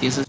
CSS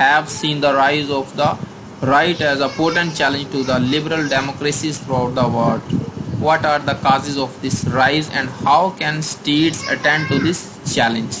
have seen the rise of the right as a potent challenge to the liberal democracies throughout the world. What are the causes of this rise and how can states attend to this challenge?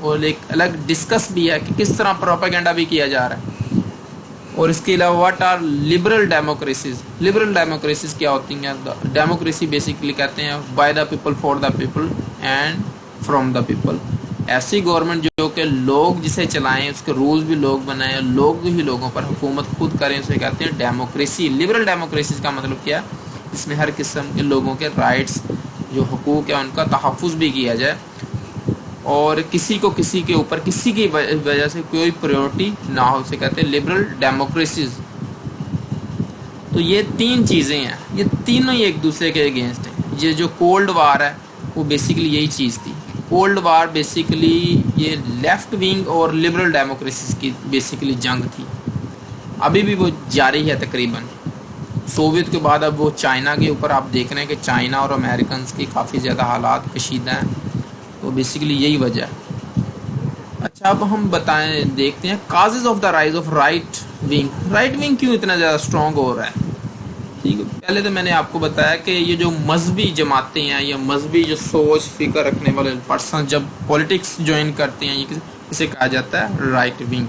اور ایک الگ discuss بھی ہے کہ کس طرح propaganda بھی کیا جا رہا ہے. اور اس کے علاوہ what are liberal democracies. Liberal democracies کیا ہوتی ہیں؟ ڈیموکریسی بیسیکلی کہتے ہیں by the people for the people and from the people. ایسی گورنمنٹ جو کہ لوگ جسے چلائیں، اس کے رولز بھی لوگ بنائیں، لوگ ہی لوگوں پر حکومت خود کریں، اسے کہتے ہیں ڈیموکریسی. لبرل ڈیموکریسیز کا مطلب کیا ہے؟ اس میں ہر قسم کے لوگوں کے رائٹس جو حقوق ہیں ان کا تحفظ بھی کیا جائے، اور کسی کو کسی کے اوپر کسی کی وجہ سے کوئی پریورٹی نہ ہو، اسے کہتے ہیں لبرل ڈیموکریسیز. تو یہ تین چیزیں ہیں، یہ تینوں ہی ایک دوسرے کے اگینسٹ ہیں. یہ جو کولڈ وار ہے وہ بیسیکلی یہی چیز تھی. کولڈ وار بیسیکلی یہ لیفٹ ونگ اور لبرل ڈیموکریسیز کی بیسیکلی جنگ تھی. ابھی بھی وہ جاری ہے تقریباً. سوویت کے بعد اب وہ چائنا کے اوپر آپ دیکھ رہے ہیں کہ چائنا اور امریکنز کی کافی زیادہ حالات کشیدہ ہیں. تو بیسیکلی یہی وجہ ہے. اچھا اب ہم دیکھتے ہیں causes of the rise of right wing. Right wing کیوں اتنا زیادہ اسٹرانگ ہو رہا ہے؟ ٹھیک ہے، پہلے تو میں نے آپ کو بتایا کہ یہ جو مذہبی جماعتیں ہیں یا مذہبی جو سوچ فکر رکھنے والے پرسن جب پولیٹکس جوائن کرتے ہیں، یہ اسے کہا جاتا ہے رائٹ ونگ.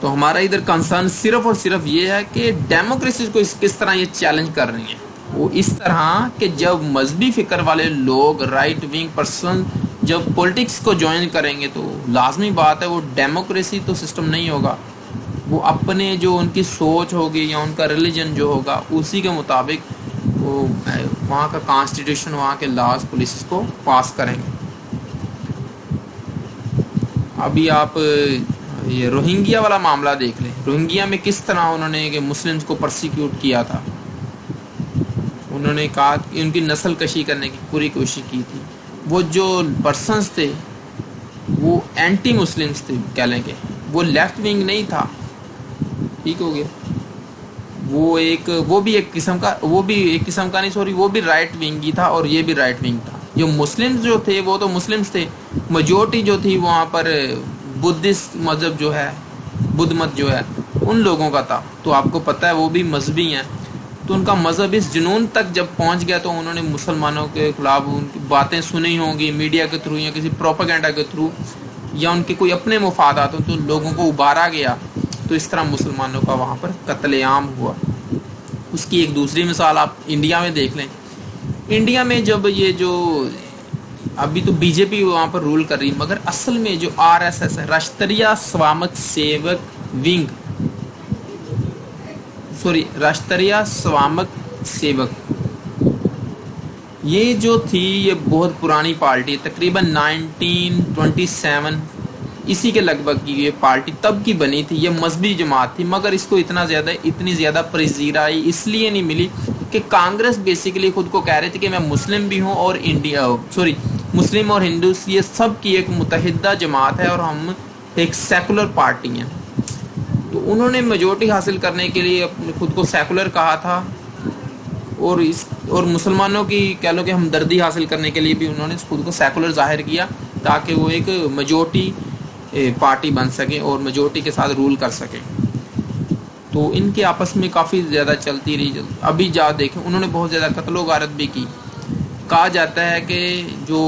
تو ہمارا ادھر کنسرن صرف اور صرف یہ ہے کہ ڈیموکریسی کو کس طرح یہ چیلنج کر رہی ہیں. وہ اس طرح کہ جب مذہبی فکر والے لوگ رائٹ ونگ پرسن جب پولیٹکس کو جوائن کریں گے تو لازمی بات ہے وہ ڈیموکریسی تو سسٹم نہیں ہوگا. وہ اپنے جو ان کی سوچ ہوگی یا ان کا ریلیجن جو ہوگا اسی کے مطابق وہ وہاں کا کانسٹیٹیوشن، وہاں کے لاز پولیسز کو پاس کریں گے. ابھی آپ یہ روہنگیا والا معاملہ دیکھ لیں. روہنگیا میں کس طرح انہوں نے کہ مسلمز کو پرسیکیوٹ کیا تھا. انہوں نے کہا کہ ان کی نسل کشی کرنے کی پوری کوشش کی تھی. وہ جو پرسنز تھے وہ اینٹی مسلمز تھے کہہ لیں گے. وہ لیفٹ ونگ نہیں تھا. ٹھیک ہو گیا. وہ بھی ایک قسم کا نہیں، سوری، وہ بھی رائٹ ونگ ہی تھا اور یہ بھی رائٹ ونگ تھا. جو مسلمز جو تھے وہ تو مسلمز تھے. میجورٹی جو تھی وہاں پر بدھسٹ مذہب جو ہے، بدھ مت جو ہے ان لوگوں کا تھا. تو آپ کو پتہ ہے وہ بھی مذہبی ہیں. تو ان کا مذہب اس جنون تک جب پہنچ گیا تو انہوں نے مسلمانوں کے خلاف ان کی باتیں سنی ہوں گی میڈیا کے تھرو یا کسی پروپیگنڈا کے تھرو، یا ان کے کوئی اپنے مفادات ہوں تو لوگوں کو ابھارا گیا. تو اس طرح مسلمانوں کا وہاں پر قتل عام ہوا. اس کی ایک دوسری مثال آپ انڈیا میں دیکھ لیں. انڈیا میں جب یہ جو ابھی تو بی جے پی وہاں پر رول کر رہی، مگر اصل میں جو آر ایس ایس ہے، Rashtriya Swayamsevak wing, Rashtriya Swayamsevak, یہ جو تھی یہ بہت پرانی پارٹی، تقریباً 1927 اسی کے لگ بھگ یہ پارٹی تب کی بنی تھی. یہ مذہبی جماعت تھی مگر اس کو اتنی زیادہ پذیرائی اس لیے نہیں ملی کہ کانگریس بیسیکلی خود کو کہہ رہی تھی کہ میں مسلم بھی ہوں اور مسلم اور ہندو یہ سب کی ایک متحدہ جماعت ہے اور ہم ایک سیکولر پارٹی ہیں. تو انہوں نے میجورٹی حاصل کرنے کے لیے اپنے خود کو سیکولر کہا تھا، اور مسلمانوں کی کہہ لو کہ ہمدردی حاصل کرنے کے لیے بھی انہوں نے خود کو سیکولر ظاہر کیا تاکہ وہ ایک میجورٹی پارٹی بن سکے اور میجورٹی کے ساتھ رول کر سکے. تو ان کے آپس میں کافی زیادہ چلتی رہی. ابھی جا دیکھیں انہوں نے بہت زیادہ قتل و غارت بھی کی. کہا جاتا ہے کہ جو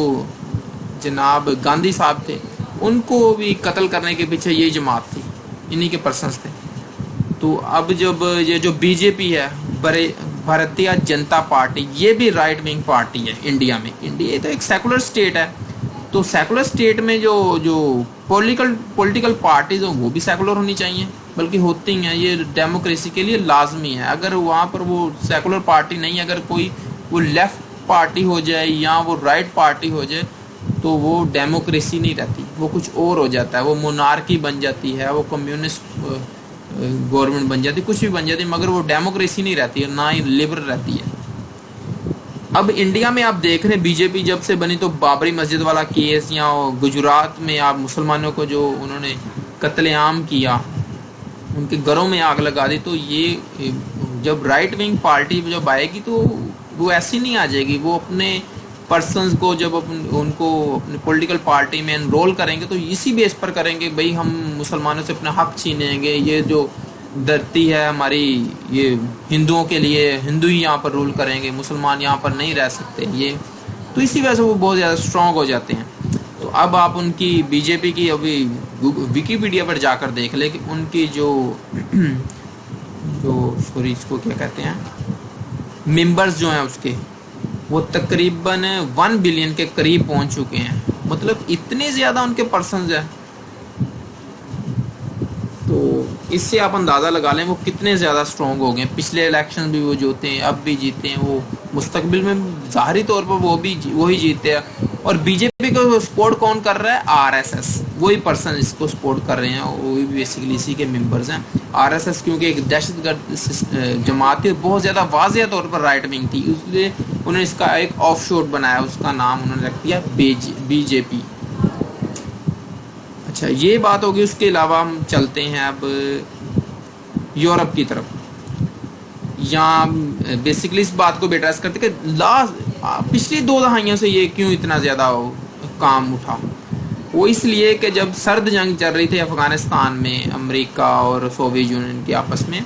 جناب گاندھی صاحب تھے ان کو بھی قتل کرنے کے پیچھے یہی جماعت تھی، انہی کے پرسنس تھے. تو اب جب یہ جو بی جے پی ہے، بھارتیہ جنتا پارٹی، یہ بھی رائٹ ونگ پارٹی ہے انڈیا میں. انڈیا تو ایک سیکولر اسٹیٹ ہے. تو سیکولر اسٹیٹ میں جو پولیٹیکل پارٹیز ہیں وہ بھی سیکولر ہونی چاہیے، بلکہ ہوتی ہیں. یہ ڈیموکریسی کے لیے لازمی ہے. اگر وہاں پر وہ سیکولر پارٹی نہیں، اگر کوئی وہ لیفٹ پارٹی ہو جائے یا وہ رائٹ پارٹی ہو جائے تو وہ ڈیموکریسی نہیں رہتی، وہ کچھ اور ہو جاتا ہے. وہ مونارکی بن جاتی ہے، وہ کمیونسٹ گورنمنٹ بن جاتی، کچھ بھی بن جاتی، مگر وہ ڈیموکریسی نہیں رہتی ہے، نہ ہی لبرل رہتی ہے. اب انڈیا میں آپ دیکھ رہے ہیں بی جے پی جب سے بنی تو بابری مسجد والا کیس، یا گجرات میں آپ مسلمانوں کو جو انہوں نے قتل عام کیا، ان کے گھروں میں آگ لگا دی. تو یہ جب رائٹ ونگ پارٹی جب آئے گی تو وہ ایسی نہیں آ جائے گی. وہ اپنے پرسنز کو جب ان کو اپنے پولیٹیکل پارٹی میں انرول کریں گے تو اسی بیس پر کریں گے، بھئی ہم مسلمانوں سے اپنا حق چھینیں گے، یہ جو دھرتی ہے ہماری یہ ہندوؤں کے لیے، ہندو ہی یہاں پر رول کریں گے، مسلمان یہاں پر نہیں رہ سکتے. یہ تو اسی وجہ سے وہ بہت زیادہ اسٹرانگ ہو جاتے ہیں. تو اب آپ ان کی بی جے پی کی ابھی ویکیپیڈیا پر جا کر دیکھ لیں کہ ان کی جو سوری اس کو کیا کہتے ہیں ممبرز جو ہیں اس کے وہ تقریباً 1 بلین کے قریب پہنچ چکے ہیں. مطلب اتنے زیادہ ان کے پرسنز ہیں. تو اس سے آپ اندازہ لگا لیں وہ کتنے زیادہ سٹرونگ ہو گئے ہیں. پچھلے الیکشن بھی وہ جیتے ہیں, اب بھی جیتے ہیں, وہ مستقبل میں ظاہری طور پر وہی جیتے ہیں. اور بی جے پی کو سپورٹ کون کر رہا ہے؟ Are S S. وہی پرسن اس کو سپورٹ کر رہے ہیں, وہی بیسیکلی اسی کے ممبرز ہیں. آر ایس ایس کیونکہ ایک دہشت گرد جماعت تھی, بہت زیادہ واضح طور پر رائٹ ونگ تھی, اس لیے انہوں نے اس کا ایک آف شوٹ بنایا, اس کا نام انہوں نے رکھ دیا بی جے پی. اچھا, یہ بات ہوگی. اس کے علاوہ ہم چلتے ہیں اب یورپ کی طرف. یہاں بیسیکلی اس بات کو بیٹریس کرتے کہ پچھلی 2 دہائیوں سے یہ کیوں اتنا زیادہ کام اٹھا. وہ اس لیے کہ جب سرد جنگ چل رہی تھی افغانستان میں امریکہ اور سوویت یونین کے آپس میں,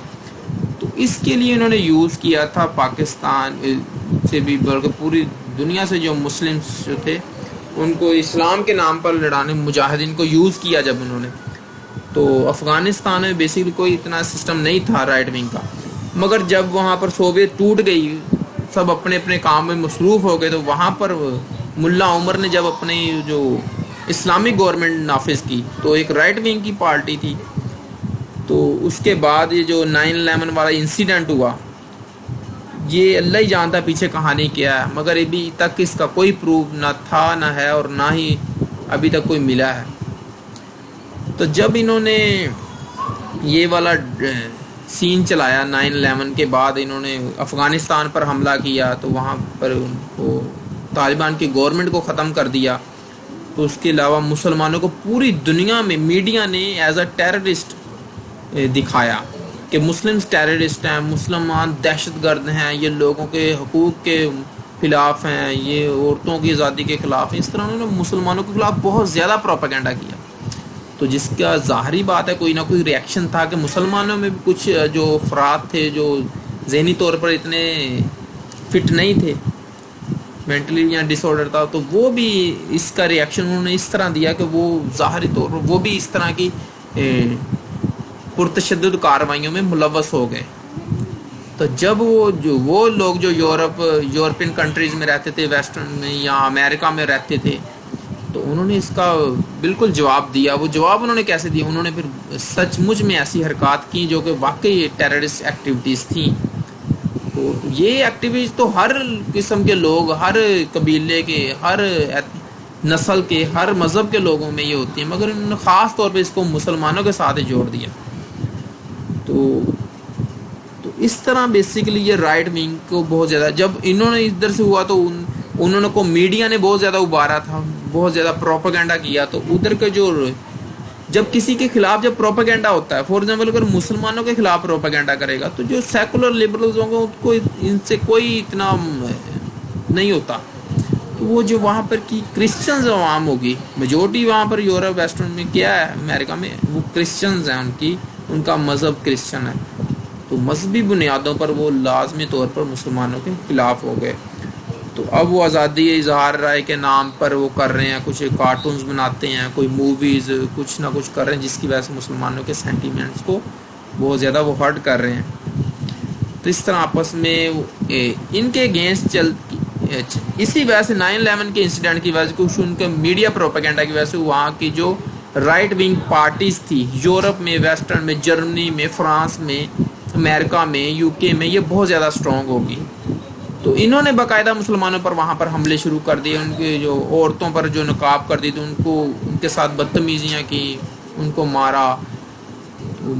تو اس کے لیے انہوں نے یوز کیا تھا پاکستان سے بھی بلکہ پوری دنیا سے جو مسلمس جو تھے ان کو اسلام کے نام پر لڑانے مجاہدین کو یوز کیا جب انہوں نے. تو افغانستان میں بیسیکلی کوئی اتنا سسٹم نہیں تھا رائٹ ونگ کا, مگر جب وہاں پر سوویت ٹوٹ گئی, سب اپنے اپنے کام میں مصروف ہو گئے, تو وہاں پر ملا عمر نے جب اپنی جو اسلامک گورنمنٹ نافذ کی تو ایک رائٹ ونگ کی پارٹی تھی. تو اس کے بعد یہ جو 9/11 والا انسیڈنٹ ہوا, یہ اللہ ہی جانتا پیچھے کہانی کیا ہے, مگر ابھی تک اس کا کوئی پروف نہ تھا نہ ہے اور نہ ہی ابھی تک کوئی ملا ہے. تو جب انہوں نے یہ والا سین چلایا 9/11 کے بعد, انہوں نے افغانستان پر حملہ کیا, تو وہاں پر ان کو طالبان کی گورنمنٹ کو ختم کر دیا. تو اس کے علاوہ مسلمانوں کو پوری دنیا میں میڈیا نے ایز اے ٹیررسٹ دکھایا کہ مسلمز ٹیررسٹ ہیں, مسلمان دہشت گرد ہیں, یہ لوگوں کے حقوق کے خلاف ہیں, یہ عورتوں کی آزادی کے خلاف ہیں. اس طرح انہوں نے مسلمانوں کے خلاف بہت زیادہ پروپیگنڈا کیا. تو جس کا ظاہری بات ہے کوئی نہ کوئی ریئیکشن تھا کہ مسلمانوں میں بھی کچھ جو افراد تھے جو ذہنی طور پر اتنے فٹ نہیں تھے, مینٹلی یا ڈس آرڈر تھا, تو وہ بھی اس کا ریئیکشن انہوں نے اس طرح دیا کہ وہ ظاہری طور پر وہ بھی اس طرح کی پرتشدد کارروائیوں میں ملوث ہو گئے. تو جب وہ لوگ جو یورپین کنٹریز میں رہتے تھے, ویسٹرن میں یا امریکہ میں رہتے تھے, تو انہوں نے اس کا بالکل جواب دیا. وہ جواب انہوں نے کیسے دیا؟ انہوں نے پھر سچ مچ میں ایسی حرکات کی جو کہ واقعی ٹیررسٹ ایکٹیویٹیز تھیں. تو یہ ایکٹیویٹیز تو ہر قسم کے لوگ, ہر قبیلے کے, ہر نسل کے, ہر مذہب کے لوگوں میں یہ ہوتی ہیں, مگر انہوں نے خاص طور پہ اس کو مسلمانوں کے ساتھ جوڑ دیا. تو اس طرح بیسیکلی یہ رائٹ ونگ کو بہت زیادہ, جب انہوں نے ادھر سے ہوا تو انہوں نے کو میڈیا نے بہت زیادہ ابھارا تھا, بہت زیادہ پروپیگنڈا کیا. تو ادھر کے جو جب کسی کے خلاف جب پروپیگنڈا ہوتا ہے, فار ایگزامپل اگر مسلمانوں کے خلاف پروپیگنڈا کرے گا, تو جو سیکولر لبرلز ہوں گے ان کو ان سے کوئی اتنا نہیں ہوتا. تو وہ جو وہاں پر کی کرسچنز عوام ہوگی, میجورٹی وہاں پر یورپ ویسٹرن میں کیا ہے, امریکہ میں وہ کرسچنز ہیں, ان کا مذہب کرسچن ہے. تو مذہبی بنیادوں پر وہ لازمی طور پر مسلمانوں کے خلاف ہو گئے. تو اب وہ آزادی اظہار رائے کے نام پر وہ کر رہے ہیں, کچھ کارٹونز بناتے ہیں, کوئی موویز, کچھ نہ کچھ کر رہے ہیں, جس کی وجہ سے مسلمانوں کے سینٹیمنٹس کو بہت زیادہ وہ ہرٹ کر رہے ہیں. تو اس طرح آپس میں ان کے اگینسٹ اسی وجہ سے 9/11 کے انسیڈنٹ کی وجہ سے, کچھ ان کے میڈیا پروپیگنڈا کی وجہ سے وہاں کی جو رائٹ ونگ پارٹیز تھی یورپ میں, ویسٹرن میں, جرمنی میں, فرانس میں, امریکہ میں, یو کے میں, یہ بہت زیادہ اسٹرانگ ہوگی. تو انہوں نے باقاعدہ مسلمانوں پر وہاں پر حملے شروع کر دیے, ان کے جو عورتوں پر جو نقاب کر دی تھی ان کے ساتھ بدتمیزیاں کی, ان کو مارا.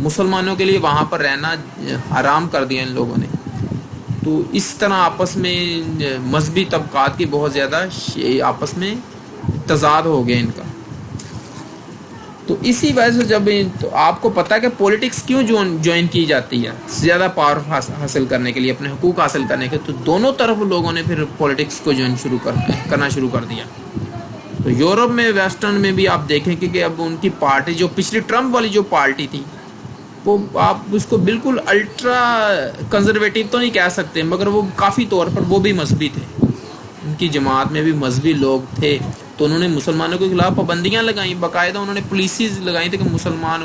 مسلمانوں کے لیے وہاں پر رہنا حرام کر دیا ان لوگوں نے. تو اس طرح آپس میں مذہبی طبقات کی بہت زیادہ آپس میں تضاد ہو گیا ان کا. تو اسی وجہ سے جب تو آپ کو پتہ ہے کہ پولیٹکس کیوں جوائن کی جاتی ہے, زیادہ پاور حاصل کرنے کے لیے, اپنے حقوق حاصل کرنے کے. تو دونوں طرف لوگوں نے پھر پولیٹکس کو جوائن کرنا شروع کر دیا. تو یورپ میں, ویسٹرن میں بھی آپ دیکھیں کہ اب ان کی پارٹی جو پچھلی ٹرمپ والی جو پارٹی تھی, وہ آپ اس کو بالکل الٹرا کنزرویٹو تو نہیں کہہ سکتے, مگر وہ کافی طور پر وہ بھی مذہبی تھے. ان کی جماعت میں بھی مذہبی لوگ تھے, تو انہوں نے مسلمانوں کے خلاف پابندیاں لگائیں، باقاعدہ انہوں نے پالیسیز لگائی تھی کہ مسلمان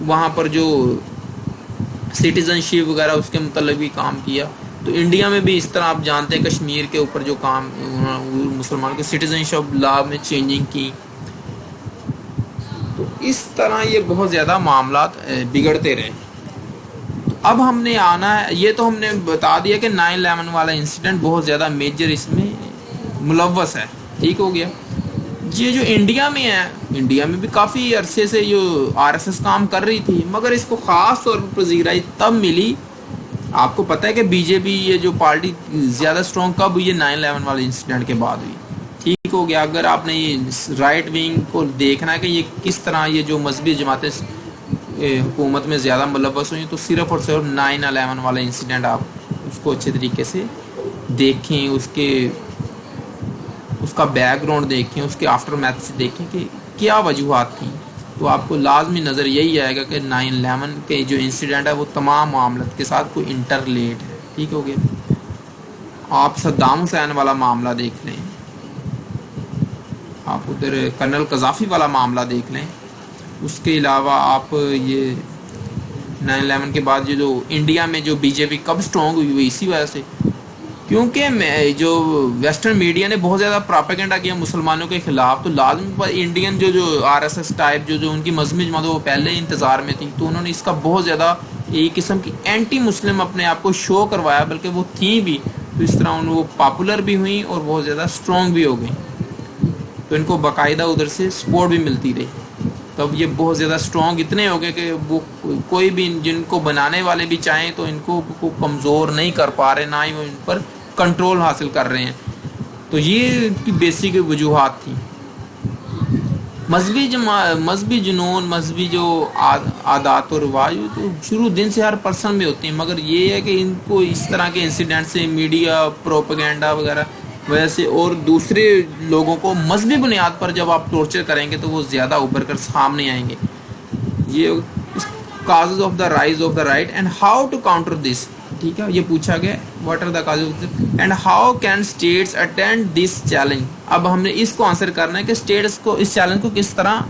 وہاں پر جو سٹیزن شپ وغیرہ اس کے متعلق بھی کام کیا. تو انڈیا میں بھی اس طرح آپ جانتے ہیں کشمیر کے اوپر جو کام مسلمانوں کے سٹیزن شپ لا میں چینجنگ کی. تو اس طرح یہ بہت زیادہ معاملات بگڑتے رہے. اب ہم نے آنا ہے، یہ تو ہم نے بتا دیا کہ 9/11 والا انسیڈنٹ بہت زیادہ میجر اس میں ملوث ہے. ٹھیک ہو گیا. یہ جو انڈیا میں ہے، انڈیا میں بھی کافی عرصے سے جو RSS کام کر رہی تھی، مگر اس کو خاص طور پر پذیرائی تب ملی. آپ کو پتہ ہے کہ BJP یہ جو پارٹی زیادہ سٹرونگ کب ہوئی ہے؟ 9/11 والے انسیڈنٹ کے بعد ہوئی. ٹھیک ہو گیا. اگر آپ نے یہ رائٹ ونگ کو دیکھنا ہے کہ یہ کس طرح یہ جو مذہبی جماعتیں حکومت میں زیادہ ملوث ہوئی، تو صرف اور صرف 9/11 والا انسیڈنٹ آپ اس کو اچھے طریقے سے دیکھیں، اس کا بیک گراؤنڈ دیکھیں، اس کے آفٹر میتھ دیکھیں کہ کیا وجوہات تھیں. تو آپ کو لازمی نظر یہی آئے گا کہ 9/11 کے جو انسیڈنٹ ہے وہ تمام معاملات کے ساتھ کوئی انٹرلیٹ ہے. ٹھیک ہو گیا. آپ صدام حسین والا معاملہ دیکھ لیں، آپ ادھر کرنل قذافی والا معاملہ دیکھ لیں. اس کے علاوہ آپ یہ 9/11 کے بعد یہ جو انڈیا میں جو BJP کب سٹرونگ ہوئی وہ اسی وجہ سے، کیونکہ جو ویسٹرن میڈیا نے بہت زیادہ پراپیگنڈا کیا مسلمانوں کے خلاف. تو لازمی انڈین جو RSS ٹائپ جو ان کی مذہبی جماعت وہ پہلے ہی انتظار میں تھی، تو انہوں نے اس کا بہت زیادہ ایک قسم کی اینٹی مسلم اپنے آپ کو شو کروایا، بلکہ وہ تھیں بھی. تو اس طرح وہ پاپولر بھی ہوئیں اور بہت زیادہ سٹرونگ بھی ہو گئیں. تو ان کو باقاعدہ ادھر سے سپورٹ بھی ملتی رہی. تب یہ بہت زیادہ سٹرونگ اتنے ہو گئے کہ وہ کوئی بھی جن کو بنانے والے بھی چاہیں تو ان کو کمزور نہیں کر پا رہے، نہ ہی وہ ان پر کنٹرول حاصل کر رہے ہیں. تو یہ ان کی بیسک وجوہات تھیں. مذہبی جنون، مذہبی جو عادات و رواج تو شروع دن سے ہر پرسن میں ہوتی ہیں، مگر یہ ہے کہ ان کو اس طرح کے انسیڈنٹ سے میڈیا پروپیگنڈا وغیرہ وجہ سے اور دوسرے لوگوں کو مذہبی بنیاد پر جب آپ ٹورچر کریں گے تو وہ زیادہ ابھر کر سامنے آئیں گے. یہ causes of the rise of the right and how to counter this. ٹھیک ہے. یہ پوچھا گیا what are the causes and how can states attend this challenge. اب ہم نے اس کو آنسر کرنا ہے کہ اسٹیٹس کو اس چیلنج کو کس طرح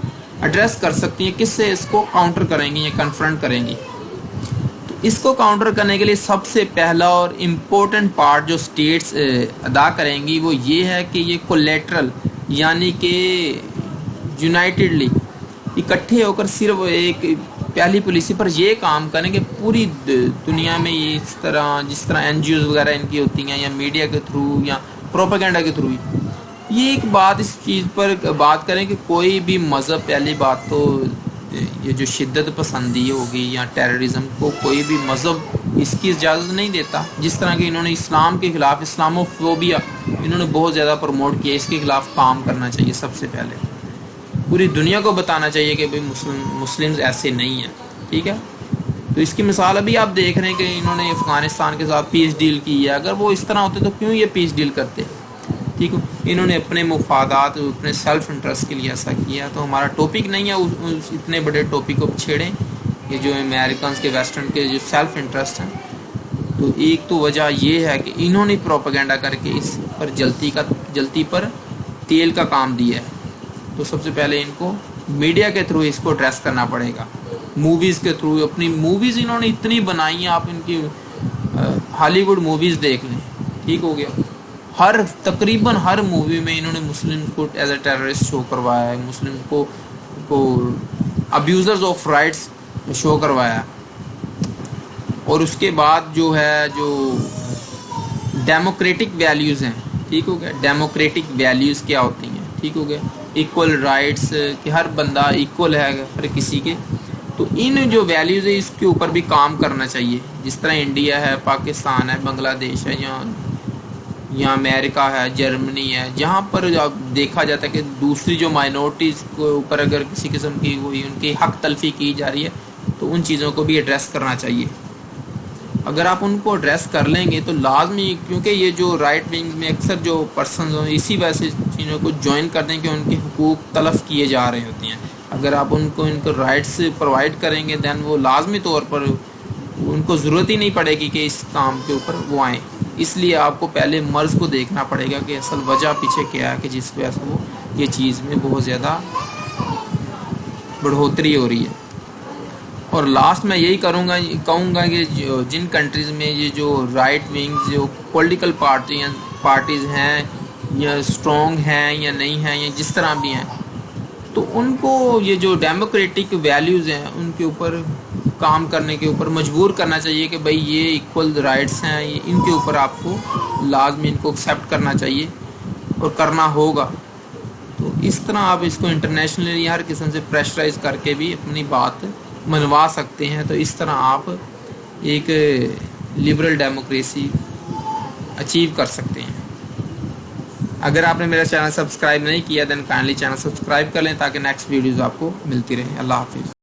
ایڈریس کر سکتی ہیں، کس سے اس کو کاؤنٹر کریں گی یا کنفرنٹ کریں گی. تو اس کو کاؤنٹر کرنے کے لیے سب سے پہلا اور امپورٹنٹ پارٹ جو اسٹیٹس ادا کریں گی وہ یہ ہے کہ یہ کولیٹرل یعنی کہ یونائٹڈلی اکٹھے ہو کر صرف ایک پہلی پالیسی پر یہ کام کریں کہ پوری دنیا میں اس طرح جس طرح NGOز وغیرہ ان کی ہوتی ہیں یا میڈیا کے تھرو یا پروپیگنڈا کے تھرو یہ ایک بات اس چیز پر بات کریں کہ کوئی بھی مذہب، پہلی بات تو یہ جو شدت پسندی ہوگی یا ٹیررزم کو کوئی بھی مذہب اس کی اجازت نہیں دیتا. جس طرح کہ انہوں نے اسلام کے خلاف اسلاموفوبیا انہوں نے بہت زیادہ پروموٹ کیا، اس کے خلاف کام کرنا چاہیے. سب سے پہلے پوری دنیا کو بتانا چاہیے کہ بھائی مسلمز ایسے نہیں ہیں. ٹھیک ہے. تو اس کی مثال ابھی آپ دیکھ رہے ہیں کہ انہوں نے افغانستان کے ساتھ پیس ڈیل کی ہے. اگر وہ اس طرح ہوتے تو کیوں یہ پیس ڈیل کرتے؟ ٹھیک ہے. انہوں نے اپنے مفادات اپنے سیلف انٹرسٹ کے لیے ایسا کیا. تو ہمارا ٹاپک نہیں ہے اتنے بڑے ٹاپک کو چھیڑیں، یہ جو امریکنز کے ویسٹرن کے جو سیلف انٹرسٹ ہیں. تو ایک تو وجہ یہ ہے کہ انہوں نے پروپیگنڈا کر کے اس پر جلتی پر تیل کا کام دیا ہے. تو سب سے پہلے ان کو میڈیا کے تھرو اس کو ایڈریس کرنا پڑے گا. موویز کے تھرو اپنی موویز انہوں نے اتنی بنائی ہیں، آپ ان کی ہالی ووڈ موویز دیکھ لیں. ٹھیک ہو گیا. تقریباً ہر مووی میں انہوں نے مسلم کو ایز اے ٹیررسٹ شو کروایا ہے، مسلم کو ابیوزرز آف رائٹس شو کروایا. اور اس کے بعد جو ہے جو ڈیموکریٹک ویلیوز ہیں. ٹھیک ہو گیا. ڈیموکریٹک ویلیوز کیا ہوتی ہیں؟ ٹھیک ہو گیا. ایکول رائٹس کہ ہر بندہ ایکول ہے ہر کسی کے. تو ان جو ویلیوز ہے اس کے اوپر بھی کام کرنا چاہیے. جس طرح انڈیا ہے، پاکستان ہے، بنگلہ دیش ہے، یہاں امریکہ ہے، جرمنی ہے، جہاں پر اب دیکھا جاتا ہے کہ دوسری جو مائنورٹیز کے اوپر اگر کسی قسم کی کوئی ان کی حق تلفی کی جا رہی ہے تو ان چیزوں کو بھی ایڈریس کرنا چاہیے. اگر آپ ان کو ایڈریس کر لیں گے تو لازمی، کیونکہ یہ جو رائٹ ونگ میں اکثر جو پرسنز ہوں اسی وجہ سے چیزوں کو جوائن کر دیں کہ ان کے حقوق تلف کیے جا رہے ہوتے ہیں. اگر آپ ان کو رائٹس پرووائڈ کریں گے دین وہ لازمی طور پر ان کو ضرورت ہی نہیں پڑے گی کہ اس کام کے اوپر وہ آئیں. اس لیے آپ کو پہلے مرض کو دیکھنا پڑے گا کہ اصل وجہ پیچھے کیا ہے کہ جس وجہ سے وہ یہ چیز میں بہت زیادہ بڑھوتری ہو رہی ہے. اور لاسٹ میں یہی کہوں گا کہ جن کنٹریز میں یہ جو رائٹ ونگ جو پولیٹیکل پارٹیز ہیں یا اسٹرانگ ہیں یا نہیں ہیں یا جس طرح بھی ہیں، تو ان کو یہ جو ڈیموکریٹک ویلیوز ہیں ان کے اوپر کام کرنے کے اوپر مجبور کرنا چاہیے کہ بھئی یہ ایکول رائٹس ہیں، ان کے اوپر آپ کو لازمی ان کو ایکسیپٹ کرنا چاہیے اور کرنا ہوگا. تو اس طرح آپ اس کو انٹرنیشنلی ہر قسم سے پریشرائز کر کے بھی اپنی بات منوا سکتے ہیں. تو اس طرح آپ ایک لبرل ڈیموکریسی اچیو کر سکتے ہیں. اگر آپ نے میرا چینل سبسکرائب نہیں کیا دین کائنڈلی چینل سبسکرائب کر لیں تاکہ نیکسٹ ویڈیوز آپ کو ملتی رہیں. اللہ حافظ.